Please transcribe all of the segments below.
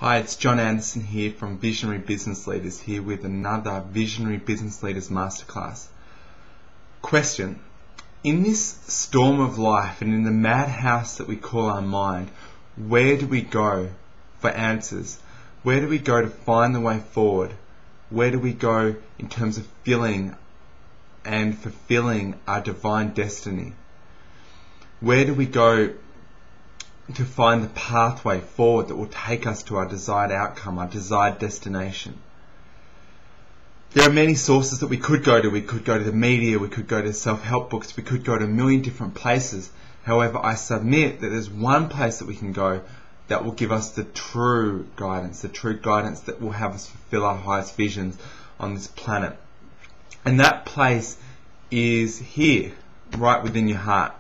Hi, it's John Anderson here from Visionary Business Leaders, here with another Visionary Business Leaders Masterclass. Question: in this storm of life and in the madhouse that we call our mind, where do we go for answers? Where do we go to find the way forward? Where do we go in terms of filling and fulfilling our divine destiny? Where do we go to find the pathway forward that will take us to our desired outcome, our desired destination? There are many sources that we could go to. We could go to the media, we could go to self-help books, we could go to a million different places. However, I submit that there's one place that we can go that will give us the true guidance that will have us fulfill our highest visions on this planet. And that place is here, right within your heart.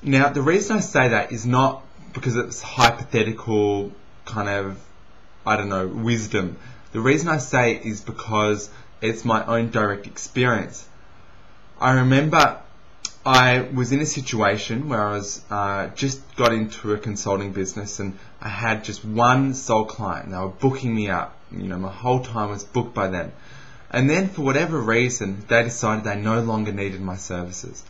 Now, the reason I say that is not because it's hypothetical kind of, wisdom. The reason I say it is because it's my own direct experience. I remember I was in a situation where I was just got into a consulting business, and I had just one sole client. They were booking me up. My whole time was booked by them. And then for whatever reason, they decided they no longer needed my services.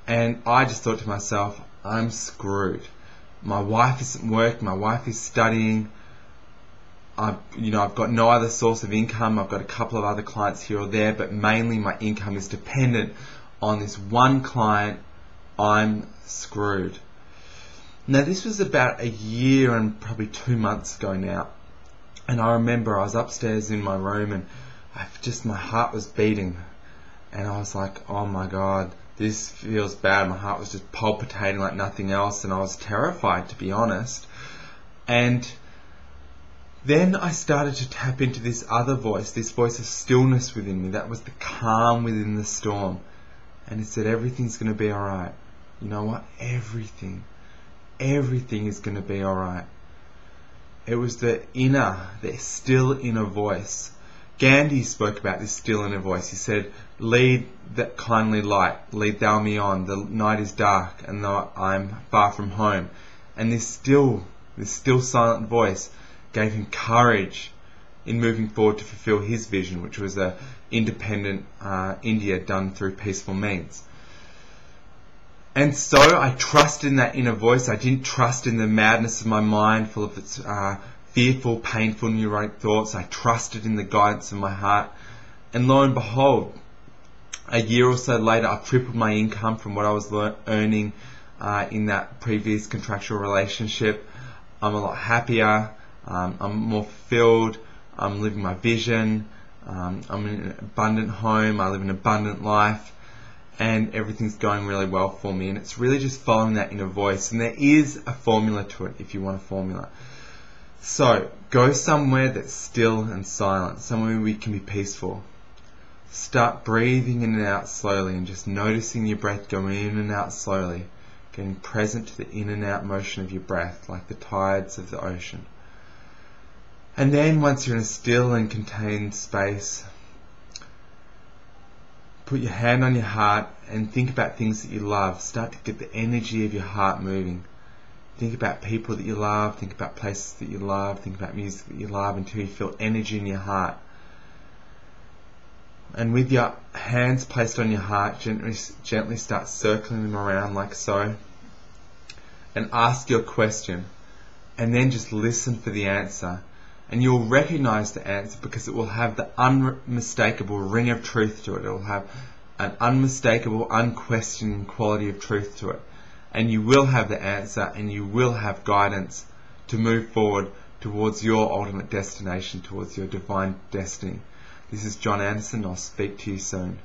And I just thought to myself, I'm screwed. My wife isn't working, my wife is studying. I've got no other source of income. I've got a couple of other clients here or there, but mainly my income is dependent on this one client. I'm screwed. Now, this was about a year and probably 2 months ago now. And I remember I was upstairs in my room, and my heart was beating. And I was like, oh my God, this feels bad. My heart was just palpitating like nothing else, and I was terrified, to be honest. And then I started to tap into this other voice, this voice of stillness within me. That was the calm within the storm. And it said, everything's going to be alright. You know what? Everything is going to be alright. It was the still inner voice. Gandhi spoke about this still inner voice. He said, lead that kindly light, lead thou me on, the night is dark and I'm far from home. And this still silent voice gave him courage in moving forward to fulfill his vision, which was a independent India done through peaceful means. And so I trusted in that inner voice. I didn't trust in the madness of my mind full of its fearful, painful, neurotic thoughts. I trusted in the guidance of my heart. And lo and behold, a year or so later, I tripled my income from what I was earning in that previous contractual relationship. I'm a lot happier. I'm more fulfilled. I'm living my vision. I'm in an abundant home. I live an abundant life. And everything's going really well for me. And it's really just following that inner voice. And there is a formula to it, if you want a formula. So, go somewhere that's still and silent, somewhere where we can be peaceful. Start breathing in and out slowly, and just noticing your breath go in and out slowly, getting present to the in and out motion of your breath, like the tides of the ocean. And then once you're in a still and contained space, put your hand on your heart and think about things that you love. Start to get the energy of your heart moving. Think about people that you love, think about places that you love, think about music that you love, until you feel energy in your heart. And with your hands placed on your heart, gently start circling them around like so. And ask your question. And then just listen for the answer. And you'll recognize the answer because it will have the unmistakable ring of truth to it. It will have an unmistakable, unquestioning quality of truth to it. And you will have the answer, and you will have guidance to move forward towards your ultimate destination, towards your divine destiny. This is John Anderson. I'll speak to you soon.